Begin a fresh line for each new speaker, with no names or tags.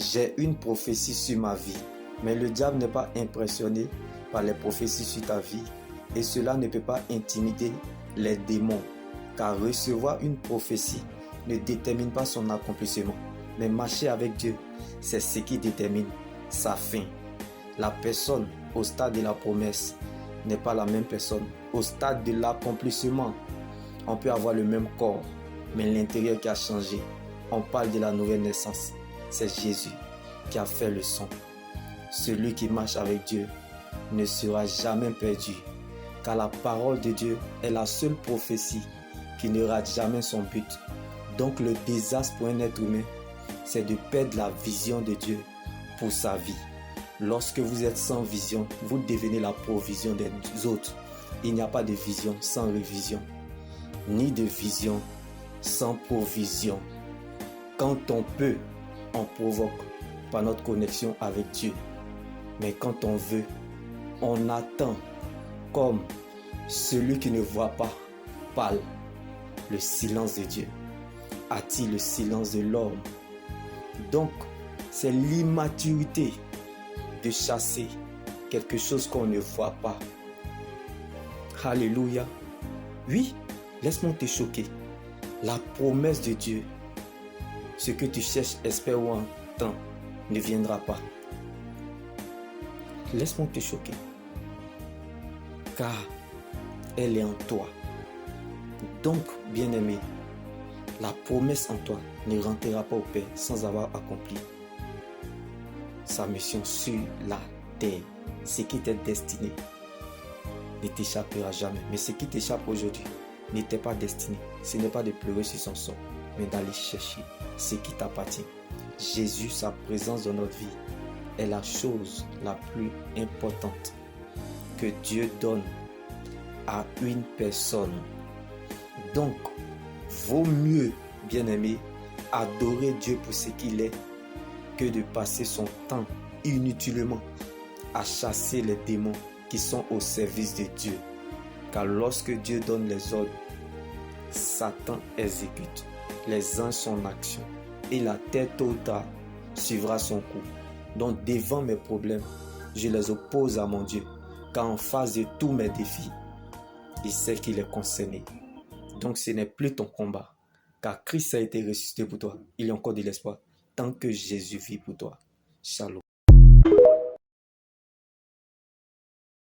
j'ai une prophétie sur ma vie. Mais le diable n'est pas impressionné par les prophéties sur ta vie et cela ne peut pas intimider les démons. Car recevoir une prophétie ne détermine pas son accomplissement. Mais marcher avec Dieu, c'est ce qui détermine sa fin. La personne au stade de la promesse n'est pas la même personne au stade de l'accomplissement. On peut avoir le même corps, mais l'intérieur qui a changé. On parle de la nouvelle naissance. C'est Jésus qui a fait le son. Celui qui marche avec Dieu ne sera jamais perdu, car la parole de Dieu est la seule prophétie qui ne rate jamais son but. Donc le désastre pour un être humain, c'est de perdre la vision de Dieu pour sa vie. Lorsque vous êtes sans vision, vous devenez la provision des autres. Il n'y a pas de vision sans révision, ni de vision sans provision. Quand on peut, on provoque par notre connexion avec Dieu. Mais quand on veut, on attend comme celui qui ne voit pas parle. Le silence de Dieu attire le silence de l'homme. Donc, c'est l'immaturité de chasser quelque chose qu'on ne voit pas. Alléluia. Oui, laisse-moi te choquer. La promesse de Dieu, ce que tu cherches, espères ou entends, ne viendra pas. Laisse-moi te choquer. Car elle est en toi. Donc, bien-aimé, la promesse en toi ne rentrera pas au Père sans avoir accompli sa mission sur la terre. Ce qui t'est destiné ne t'échappera jamais. Mais ce qui t'échappe aujourd'hui n'était pas destiné. Ce n'est pas de pleurer sur son sort, mais d'aller chercher ce qui t'appartient. Jésus, sa présence dans notre vie, est la chose la plus importante que Dieu donne à une personne. Donc, vaut mieux, bien-aimé, adorer Dieu pour ce qu'il est que de passer son temps inutilement à chasser les démons qui sont au service de Dieu. Car lorsque Dieu donne les ordres, Satan exécute. Les anges sont en action et la terre tôt ou tard suivra son cours. Donc devant mes problèmes, je les oppose à mon Dieu. Car en face de tous mes défis, il sait qu'il est concerné. Donc ce n'est plus ton combat. Car Christ a été ressuscité pour toi. Il y a encore de l'espoir tant que Jésus vit pour toi. Shalom.